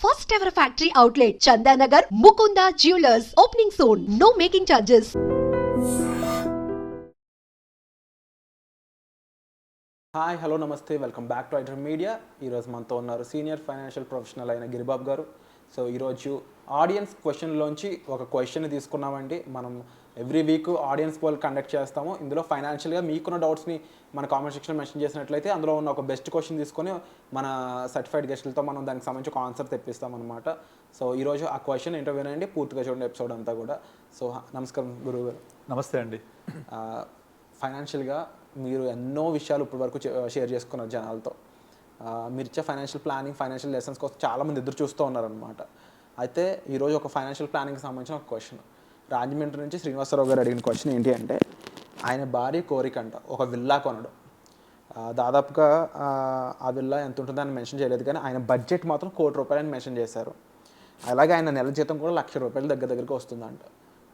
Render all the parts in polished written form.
First ever factory outlet, Chandanagar, Mukunda Jewelers, opening soon. No making charges. Hi hello నమస్తే welcome back to iDream Media. ఈరోజు మనతో ఉన్నారు senior financial professional అయిన గిరిబాబు గారు. So ఈరోజు audience క్వశ్చన్లోంచి ఒక క్వశ్చన్ తీసుకున్నామండి. మనం every week audience poll conduct చేస్తాము. ఇందులో ఫైనాన్షియల్గా మీకున్న డౌట్స్ని మన కామెంట్ సెక్షన్లో మెన్షన్ చేసినట్లయితే అందులో ఉన్న ఒక బెస్ట్ క్వశ్చన్ తీసుకొని మన సర్టిఫైడ్ గెస్టులతో మనం దానికి సంబంధించి ఒక ఆన్సర్ తెప్పిస్తాం అనమాట. సో ఈరోజు ఆ క్వశ్చన్ ఏంటో వినండి, పూర్తిగా చూడండి ఎపిసోడ్ అంతా కూడా. సో నమస్కారం గురువు గారు. నమస్తే అండి. ఫైనాన్షియల్గా మీరు ఎన్నో విషయాలు ఇప్పటి వరకు షేర్ చేసుకున్నారు జనాలతో. మీరు ఇచ్చే ఫైనాన్షియల్ ప్లానింగ్, ఫైనాన్షియల్ లెసన్స్ కోసం చాలామంది ఎదురు చూస్తూ ఉన్నారనమాట. అయితే ఈరోజు ఒక ఫైనాన్షియల్ ప్లానింగ్కి సంబంధించిన ఒక క్వశ్చన్ రాజమండ్రి నుంచి శ్రీనివాసరావు గారు అడిగిన క్వశ్చన్ ఏంటి అంటే, ఆయన భార్య కోరికంట ఒక విల్లా కొనడం. దాదాపుగా ఆ విల్లా ఎంత ఉంటుందని మెన్షన్ చేయలేదు, కానీ ఆయన బడ్జెట్ మాత్రం ₹1,00,00,000 అని మెన్షన్ చేశారు. అలాగే ఆయన నెల జీతం కూడా ₹1,00,000 దగ్గరికి వస్తుందంట.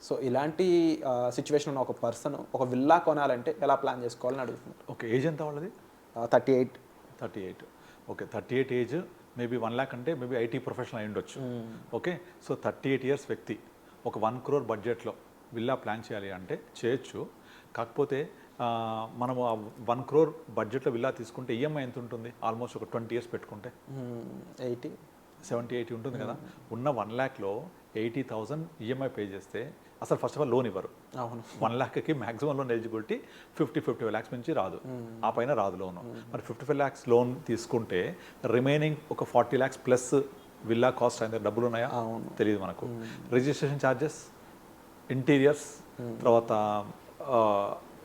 సో ఇలాంటి సిచ్యువేషన్ ఉన్న ఒక పర్సన్ ఒక విల్లా కొనాలంటే ఎలా ప్లాన్ చేసుకోవాలని అడుగుతున్నారు. ఓకే, ఏజ్ ఎంత వాళ్ళది? 38. ఓకే, 38 ఏజ్, మేబీ 1 lakh అంటే మేబీ ఐటీ ప్రొఫెషనల్ అయి ఉండొచ్చు. ఓకే, సో 38 years వ్యక్తి ఒక 1 crore బడ్జెట్లో విల్లా ప్లాన్ చేయాలి అంటే చేయొచ్చు. కాకపోతే మనము ఆ 1 crore బడ్జెట్లో విల్లా తీసుకుంటే ఈఎంఐ ఎంత ఉంటుంది? ఆల్మోస్ట్ ఒక 20 years పెట్టుకుంటే 70-80 ఉంటుంది కదా. ఉన్న 1 lakhలో 80,000 ఈఎంఐ పే చేస్తే అసలు ఫస్ట్ ఆఫ్ ఆల్ లోన్ ఇవ్వరు. అవును, 1 lakhకి మ్యాక్సిమం లోన్ ఎలిజిబిలిటీ 55 lakhs నుంచి రాదు, ఆ పైన రాదు లోను. మరి 55 lakhs లోన్ తీసుకుంటే రిమైనింగ్ ఒక 40 lakhs ప్లస్ విల్లా కాస్ట్ అయిన డబ్బులు ఉన్నాయా తెలియదు మనకు. రిజిస్ట్రేషన్ ఛార్జెస్, ఇంటీరియర్స్, తర్వాత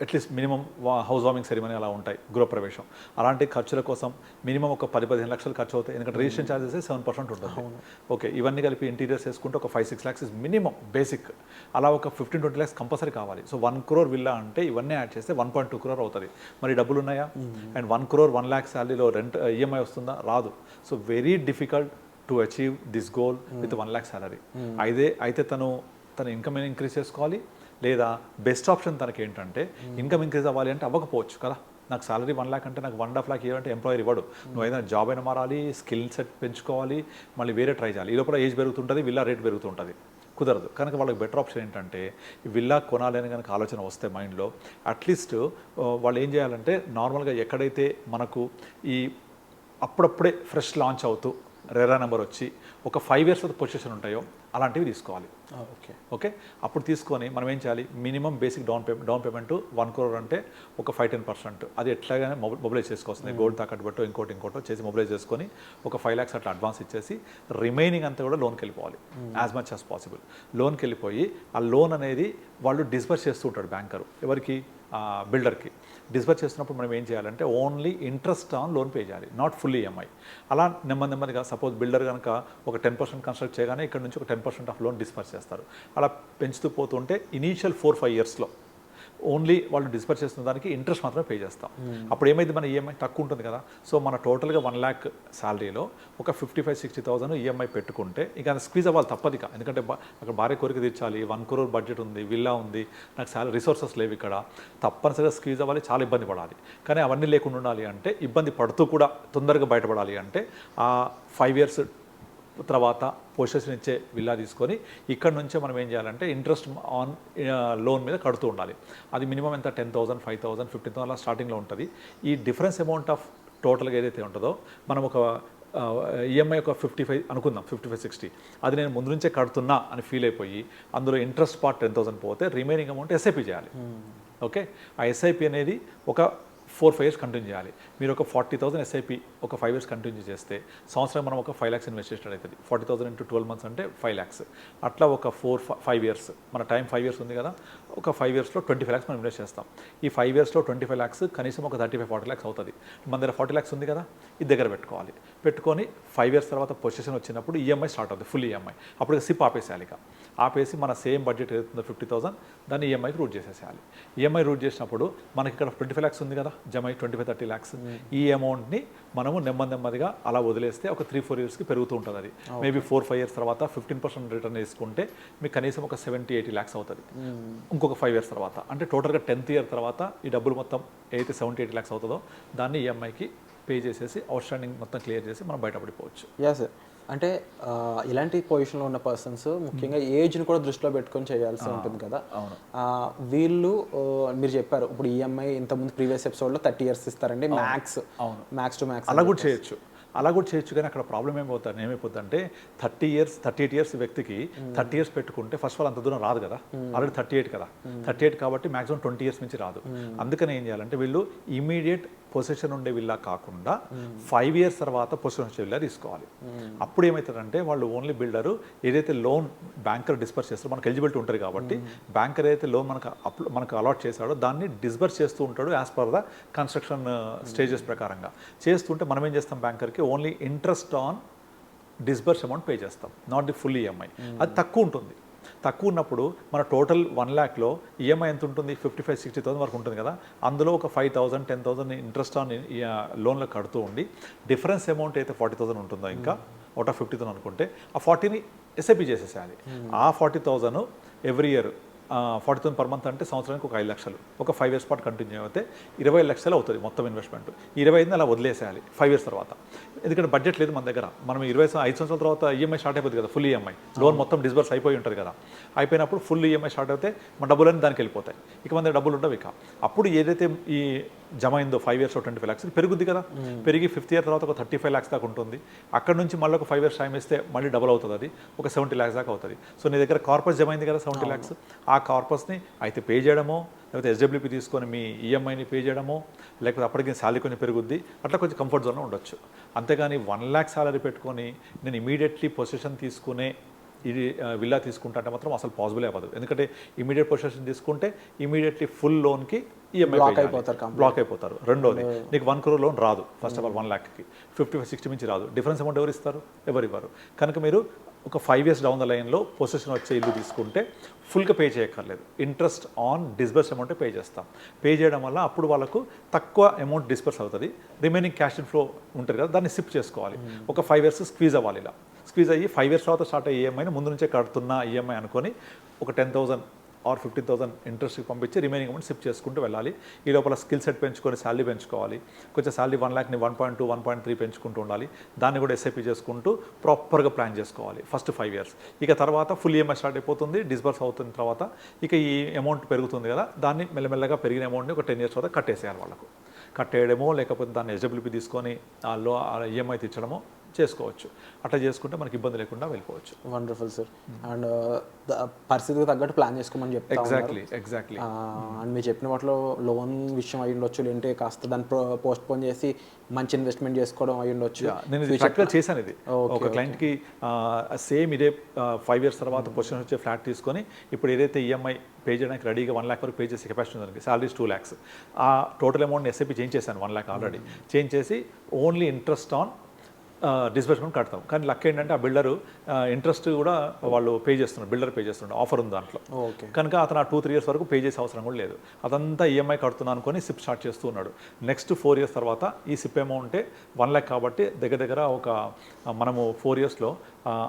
at least minimum house warming ceremony అలా ఉంటాయి, గృహప్రవేశం, అలాంటి ఖర్చుల కోసం మినిమం ఒక 10-15 లక్షలు ఖర్చు అవుతాయి. ఎందుకంటే రిజిస్ట్రేషన్ ఛార్జెస్ 7% ఉంటుంది. ఓకే, ఇవన్నీ కలిపి ఇంటీరియర్స్ వేసుకుంటే ఒక 5-6 lakhs ఇస్ మినిమం బేసిక్. అలా ఒక 15-20 lakhs కంపల్సరీ కావాలి. సో 1 crore విల్లా అంటే ఇవన్నీ యాడ్ చేస్తే 1.2 crore అవుతుంది. మరి డబ్బులు ఉన్నాయా? అండ్ 1 crore 1 lakh శాలరీలో రెంట్ ఈఎంఐ వస్తుందా? రాదు. So very difficult to achieve this goal with 1 lakh శాలరీ. అయితే తన ఇన్కమ్ ఇంక్రీజ్ చేసుకోవాలి, లేదా బెస్ట్ ఆప్షన్ తనకి ఏంటంటే ఇన్కమ్ ఇంక్రీజ్ అవ్వాలి అంటే అవ్వకపోవచ్చు కదా. నాకు సాలరీ 1 lakh అంటే నాకు 1.5 lakh ఇవ్వాలంటే ఎంప్లాయర్ ఇవ్వడు. నువ్వు ఏదైనా జాబ్ అయినా మారాలి, స్కిల్ సెట్ పెంచుకోవాలి, మళ్ళీ వేరే ట్రై చేయాలి. ఈ లోపల ఏజ్ పెరుగుతుంటుంది, విల్లా రేట్ పెరుగుతుంటుంది, కుదరదు. కనుక వాళ్ళకి బెటర్ ఆప్షన్ ఏంటంటే విల్లా కొనాలి అని కనుక ఆలోచన వస్తే మైండ్లో అట్లీస్ట్ వాళ్ళు ఏం చేయాలంటే నార్మల్గా ఎక్కడైతే మనకు ఈ అప్పుడప్పుడే ఫ్రెష్ లాంచ్ అవుతూ రెరా నెంబర్ వచ్చి ఒక 5 years పొజిషన్ ఉంటాయో అలాంటివి తీసుకోవాలి. ఓకే, అప్పుడు తీసుకొని మనం ఏం చేయాలి, minimum basic down payment 1 crore అంటే ఒక 5-10% అది ఎట్లాగానే మొబిలైజ్ చేసుకోవచ్చు. గోల్డ్ తాకట్టు బట్టో ఇంకోటో చేసి మొబిలైజ్ చేసుకొని ఒక 5 lakhs అట్లా అడ్వాన్స్ ఇచ్చేసి రిమైనింగ్ అంతా కూడా లోన్కి వెళ్ళిపోవాలి యాజ్ మచ్ యాజ్ పాసిబుల్. లోన్కి వెళ్ళిపోయి ఆ లోన్ అనేది వాళ్ళు డిస్బర్స్ చేస్తూ ఉంటాడు బ్యాంకరు. ఎవరికి? బిల్డర్కి. డిస్బర్స్ చేస్తున్నప్పుడు మనం ఏం చేయాలంటే only interest on loan pay చేయాలి, నాట్ ఫుల్ ఈఎంఐ. అలా నెమ్మదిగా సపోజ్ బిల్డర్ కనుక ఒక 10% కన్స్ట్రక్ట్ చేయగానే ఇక్కడ నుంచి ఒక 10% ఆఫ్ లోన్ డిస్బర్స్ చేస్తారు. అలా పెంచుతూ పోతుంటే ఇనీషియల్ 4-5 yearsలో ఓన్లీ వాళ్ళు డిస్బర్స్ చేస్తున్న దానికి ఇంట్రెస్ట్ మాత్రమే పే చేస్తాం. అప్పుడు ఏమైంది, మన ఈఎంఐ తక్కువ ఉంటుంది కదా. సో మన టోటల్గా 1 lakh శాలరీలో ఒక 55-60,000 ఈఎంఐ పెట్టుకుంటే ఇక అది స్క్వీజ్ అవ్వాలి తప్పదు. ఎందుకంటే అక్కడ భార్య కోరిక తీర్చాలి, 1 crore బడ్జెట్ ఉంది, విల్లా ఉంది, నాకు శాలరీ రిసోర్సెస్ లేవు, ఇక్కడ తప్పనిసరిగా స్క్వీజ్ అవ్వాలి, చాలా ఇబ్బంది పడాలి. కానీ అవన్నీ లేకుండా ఉండాలి అంటే, ఇబ్బంది పడుతూ కూడా తొందరగా బయటపడాలి అంటే ఆ 5 years తర్వాత పొజిషన్ ఇచ్చే విల్లా తీసుకొని ఇక్కడ నుంచే మనం ఏం చేయాలంటే ఇంట్రెస్ట్ ఆన్ లోన్ మీద కడుతూ ఉండాలి. అది మినిమం ఎంత 10,000, 5,000, 15,000 అలా స్టార్టింగ్లో ఉంటుంది. ఈ డిఫరెన్స్ అమౌంట్ ఆఫ్ టోటల్గా ఏదైతే ఉంటుందో మనం ఒక ఈఎంఐ ఒక 55 అనుకుందాం, 55-60 అది నేను ముందు నుంచే కడుతున్నా అని ఫీల్ అయిపోయి అందులో ఇంట్రెస్ట్ పార్ట్ 10,000 పోతే రిమైనింగ్ అమౌంట్ ఎస్ఐపి చేయాలి. ఓకే, ఆ ఎస్ఐపి అనేది ఒక 4-5 years కంటిన్యూ చేయాలి. మీరు ఒక 40,000 ఎస్ఐపి ఒక 5 years కంటిన్యూ చేస్తే సంవత్సరం మనం ఒక 5 lakhs ఇన్వెస్ట్ చేసినట్టు అవుతుంది. 40,000 into 12 months అంటే 5 lakhs. అట్లా ఒక 4-5 years, మన టైం 5 years ఉంది కదా, ఒక 5 yearsలో 25 lakhs మనం ఇన్వెస్ట్ చేస్తాం. ఈ 5 yearsలో 25 lakhs కనీసం ఒక 35-40 lakhs అవుతుంది. మన దగ్గర 40 lakhs ఉంది కదా, ఇది దగ్గర పెట్టుకొని 5 years తర్వాత పొజిషన్ వచ్చినప్పుడు ఈఎంఐ స్టార్ట్ అవుతుంది, ఫుల్ ఈఎంఐ. అప్పుడు సిప్ ఆపేసేయాలి. ఆపేసి మన సేమ్ బడ్జెట్ ఏదైతుందో 50,000 దాన్ని ఈఎంఐకి రూట్ చేసేసేయాలి. ఈఎంఐ రూట్ చేసినప్పుడు మనకి ఇక్కడ 25 lakhs ఉంది కదా, జమ 25-30 lakhs. ఈ అమౌంట్ని మనము నెమ్మదిగా అలా వదిలేస్తే ఒక 3-4 yearsకి పెరుగుతూ ఉంటుంది. అది మేబీ 4-5 years తర్వాత 15% రిటర్న్ తీసుకుంటే మీకు కనీసం ఒక 70-80 lakhs అవుతుంది. ఇంకొక 5 years తర్వాత అంటే టోటల్గా 10th year తర్వాత ఈ డబ్బులు మొత్తం ఏదైతే 70-80 lakhs అవుతుందో దాన్ని ఈఎంఐకి పే చేసేసి అవుట్ స్టాండింగ్ మొత్తం క్లియర్ చేసి మనం బయటపడిపోవచ్చు. యా సార్, అంటే ఇలాంటి పొజిషన్లో ఉన్న పర్సన్స్ ముఖ్యంగా ఏజ్ని కూడా దృష్టిలో పెట్టుకొని చేయాల్సి ఉంటుంది కదా. వీళ్ళు మీరు చెప్పారు ఇప్పుడు ఈఎంఐ ఇంతకుముందు ప్రీవియస్ ఎపిసోడ్లో 30 years ఇస్తారండి మ్యాక్స్ టు మ్యాక్స్. అలా కూడా చేయొచ్చు కానీ అక్కడ ప్రాబ్లం ఏమైపోతుందంటే 38 years వ్యక్తికి 30 years పెట్టుకుంటే ఫస్ట్ ఆఫ్ ఆల్ అంత దూరం రాదు కదా, ఆల్రెడీ 38 కదా, 38 కాబట్టి మాక్సిమం 20 years నుంచి రాదు. అందుకని ఏం చేయాలంటే వీళ్ళు ఇమీడియట్ పొజిషన్ ఉండే విల్లా కాకుండా 5 years తర్వాత పొజిషన్ వచ్చే విల్లా తీసుకోవాలి. అప్పుడు ఏమవుతుందంటే వాళ్ళు ఓన్లీ బిల్డరు ఏదైతే లోన్ బ్యాంకర్ డిస్బర్స్ చేస్తారో మనకు ఎలిజిబిలిటీ ఉంటుంది కాబట్టి బ్యాంకర్ ఏదైతే లోన్ మనకు అలాట్ చేశాడో దాన్ని డిస్బర్స్ చేస్తూ ఉంటాడు as per the construction stages ప్రకారంగా చేస్తుంటే మనం ఏం చేస్తాం బ్యాంకర్కి only interest on disburse amount pay చేస్తాం, నాట్ ది ఫుల్ ఈఎంఐ. అది తక్కువ ఉంటుంది. తక్కువ ఉన్నప్పుడు మన టోటల్ 1 lakhలో ఈఎంఐ ఎంత ఉంటుంది, 55,000-60,000 వరకు ఉంటుంది కదా, అందులో ఒక 5,000 10,000 ఇంట్రెస్ట్ ఆన్ లోన్లో కడుతూ ఉండి డిఫరెన్స్ అమౌంట్ అయితే 40,000 ఉంటుందో ఇంకా అవుట్ ఆఫ్ 50,000 అనుకుంటే ఆ 40ని ఎస్ఐపి చేసేసేయాలి. ఆ 40,000 ఎవ్రీ ఇయర్ 40,000 per month అంటే సంవత్సరానికి ఒక 5 లక్షలు, ఒక 5 years పాటు కంటిన్యూ అయితే 20 లక్షలు అవుతుంది మొత్తం ఇన్వెస్ట్మెంట్. 25 అలా వదిలేసేయాలి 5 years తర్వాత. ఎందుకంటే బడ్జెట్ లేదు మన దగ్గర, మనం 5 సంవత్సరాల తర్వాత ఈఎంఐ స్టార్ట్ అయిపోతుంది కదా, ఫుల్ ఈఎంఐ లోన్ మొత్తం డిస్బర్స్ అయిపోయి ఉంటుంది కదా, అయిపోయినప్పుడు ఫుల్ ఈఎంఐ స్టార్ట్ అయితే మన డబ్బులన్నీ దానికి వెళ్ళిపోతాయి, ఇక మన దగ్గర డబ్బులు ఉండవు. ఇక అప్పుడు ఏదైతే ఈ జమ అయిందో 5 years 25 lakhs పెరుగుద్ది కదా, పెరిగి 5th year తర్వాత ఒక 35 lakhs దాకా ఉంటుంది. అక్కడ నుంచి మళ్ళీ ఒక 5 years టైం ఇస్తే మళ్ళీ డబుల్ అవుతుంది, అది ఒక 70 lakhs దాకా అవుతుంది. సో నీ దగ్గర కార్పస్ జమ అయింది కదా 70 lakhs, ఆ కార్పస్ని అయితే పే చేయడమో లేకపోతే ఎస్డబ్ల్యూపీ తీసుకొని మీ ఈఎంఐని పే చేయడమో లేకపోతే అప్పటికి శాలరీ కొంచెం పెరుగుద్ది, అట్లా కొంచెం కంఫర్ట్ జోన్లో ఉండొచ్చు. అంతేగాని 1 lakh శాలరీ పెట్టుకొని నేను ఇమీడియట్లీ పొజిషన్ తీసుకునే ఇది విల్లా తీసుకుంటా అంటే మాత్రం అసలు పాసిబుల్ అవ్వదు. ఎందుకంటే ఇమీడియట్ పొజిషన్ తీసుకుంటే ఇమీడియట్లీ ఫుల్ లోన్కి ఈఎంఐ బ్లాక్ అయిపోతారు. రెండోది నీకు 1 crore లోన్ రాదు, ఫస్ట్ ఆఫ్ ఆల్ 1 lakhకి 55-60 నుంచి రాదు. డిఫరెన్స్ అమౌంట్ ఎవరు ఇస్తారు, ఎవరు ఇవ్వరు. కనుక మీరు ఒక 5 years డౌన్ ద లైన్లో పొజిషన్ వచ్చే ఇల్లు తీసుకుంటే ఫుల్గా పే చేయక్కర్లేదు, ఇంట్రెస్ట్ ఆన్ డిస్బర్స్ అమౌంటే పే చేస్తాం. పే చేయడం వల్ల అప్పుడు వాళ్ళకు తక్కువ అమౌంట్ డిస్బర్స్ అవుతుంది, రిమైనింగ్ క్యాష్ ఇన్ ఫ్లో ఉంటుంది కదా దాన్ని సిప్ చేసుకోవాలి. ఒక 5 years స్క్వీజ్ అవ్వాలి. ఇలా స్క్వీజ్ అయ్యి 5 years తర్వాత స్టార్ట్ అయ్యే ఈఎంఐని ముందు నుంచే కడుతున్న ఈఎంఐ అనుకొని ఒక 10,000 or 15,000 ఇంట్రెస్ట్కి పంపించి రిమైనింగ్ అమౌంట్ సిప్ చేసుకుంటూ వెళ్ళాలి. ఈ లోపల స్కిల్ సెట్ పెంచుకొని శాలరీ పెంచుకోవాలి. కొంచెం శాలరీ 1 lakhని 1.2 1.3 పెంచుకుంటూ ఉండాలి. దాన్ని కూడా ఎస్ఐపి చేసుకుంటూ ప్రాపర్గా ప్లాన్ చేసుకోవాలి ఫస్ట్ 5 years. ఇక తర్వాత ఫుల్ ఈఎంఐ స్టార్ట్ అయిపోతుంది, డిస్బర్స్ అవుతున్న తర్వాత ఇక ఈ అమౌంట్ పెరుగుతుంది కదా, దాన్ని మెల్లమెల్లగా పెరిగిన అమౌంట్ని ఒక 10 years తర్వాత కట్టేసేయాలి. వాళ్ళకు కట్టేయడమో లేకపోతే దాన్ని ఎస్డబ్ల్యూపీ తీసుకొని వాళ్ళు ఈఎంఐ తెచ్చడమో చేసుకోవచ్చు. అట్లా చేసుకుంటే మనకి ఇబ్బంది లేకుండా వెళ్ళిపోవచ్చు. Wonderful sir. అండ్ పరిస్థితికి తగ్గట్టు ప్లాన్ చేసుకోమని చెప్తాను. ఎగ్జాక్ట్లీ. అండ్ మీరు చెప్పిన వాటిలో లోన్ విషయం అయి ఉండొచ్చు, లేదంటే కాస్త దాన్ని పోస్ట్ పోన్ చేసి మంచి ఇన్వెస్ట్మెంట్ చేసుకోవడం అయి ఉండొచ్చు. నేను ఇది ప్రాక్టికల్ చేశాను. ఇది ఒక క్లయింట్కి సేమ్ ఇదే 5 years తర్వాత పొజిషన్ వచ్చే ఫ్లాట్ తీసుకొని ఇప్పుడు ఏదైతే ఈఎంఐ పే చేయడానికి రెడీగా 1 lakh వరకు పే చేసే కెపాసిటీ ఉంది, శాలరీస్ 2 lakhs, ఆ టోటల్ అమౌంట్ ఎస్ఐపి చేంజ్ చేశాను 1 lakh ఆల్రెడీ చేంజ్ చేసి ఓన్లీ ఇంట్రెస్ట్ ఆన్ డిస్బర్స్మెంట్ కడతాం. కానీ లక్ ఏంటంటే ఆ బిల్డరు ఇంట్రెస్ట్ కూడా వాళ్ళు పే చేస్తున్నారు, బిల్డర్ పే చేస్తున్నాడు, ఆఫర్ ఉంది దాంట్లో. కనుక అతను ఆ 2-3 years వరకు పే చేసే అవసరం కూడా లేదు, అదంతా ఈఎంఐ కడుతున్నాను అనుకొని సిప్ స్టార్ట్ చేస్తూ ఉన్నాడు. నెక్స్ట్ 4 years తర్వాత ఈ సిప్ అమౌంటే 1 lakh కాబట్టి దగ్గర ఒక మనము 4 yearsలో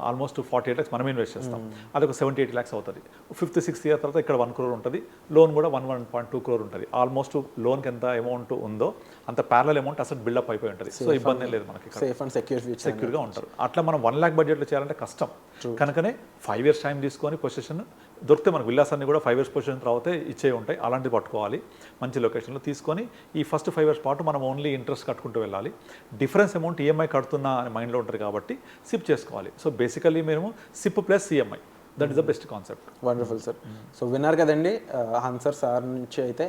ఆల్మోస్ట్ 48 lakhs మనం ఇన్వెస్ట్ చేస్తాం, అది ఒక 78 lakhs అవుతుంది. 5th 6th year తర్వాత ఇక్కడ 1 crore ఉంటుంది, లోన్ కూడా 1.2 crore ఉంటుంది. ఆల్మోస్ట్ లోన్కి ఎంత అమౌంట్ ఉందో అంత ప్యారలల్ అమౌంట్ అసలు బిల్డప్ అయిపోయి ఉంటుంది. సో ఇబ్బంది లేదు మనకి, సెక్యూర్గా ఉంటారు. అట్లా మనం 1 lakh బడ్జెట్లో చేయాలంటే కష్టం. కనుకనే 5 years టైం తీసుకొని పొజిషన్ దొరికితే మనకు విల్లాస్ అన్ని కూడా 5 years పొజిషన్ తర్వాత ఇచ్చే ఉంటాయి, అలాంటివి పట్టుకోవాలి మంచి లొకేషన్లో తీసుకొని. ఈ ఫస్ట్ 5 years పాటు మనం ఓన్లీ ఇంట్రెస్ట్ కట్టుకుంటూ వెళ్ళాలి. డిఫరెన్స్ అమౌంట్ ఈఎంఐ కడుతున్నా అని మైండ్లో ఉంటుంది కాబట్టి సిప్ చేసుకోవాలి. సో బేసికల్లీ మేము SIP plus EMI, that is the best concept. Wonderful sir. So విన్నారు కదండి హన్సర్ సార్ నుంచి అయితే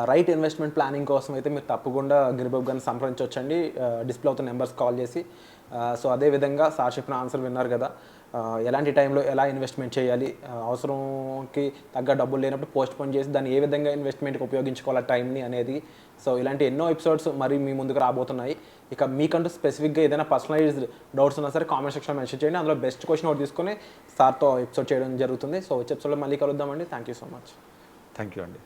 రైట్ ఇన్వెస్ట్మెంట్ ప్లానింగ్ కోసం అయితే మీరు తప్పకుండా గిరిబాబు గారిని సంప్రదించవచ్చండి, డిస్ప్లే అవుతున్న నెంబర్స్ కాల్ చేసి. సో అదేవిధంగా సార్ చెప్పిన ఆన్సర్ విన్నారు కదా, ఎలాంటి టైంలో ఎలా ఇన్వెస్ట్మెంట్ చేయాలి, అవసరంకి తగ్గ డబ్బులు లేనప్పుడు పోస్ట్ పోన్ చేసి దాన్ని ఏ విధంగా ఇన్వెస్ట్మెంట్కి ఉపయోగించుకోవాలి టైంని అనేది. సో ఇలాంటి ఎన్నో ఎపిసోడ్స్ మరి మీ ముందుకు రాబోతున్నాయి. ఇక మీకంటూ స్పెసిఫిక్గా ఏదైనా పర్సనలైజ్డ్ డౌట్స్ ఉన్నా సరే కామెంట్ సెక్షన్లో మెన్షన్ చేయండి, అందులో బెస్ట్ క్వశ్చన్ ఒకటి తీసుకొని సార్తో ఎపిసోడ్ చేయడం జరుగుతుంది. సో వచ్చే ఎపిసోడ్లో మళ్ళీ కలుద్దామండి. Thank you so much. Thank you అండి.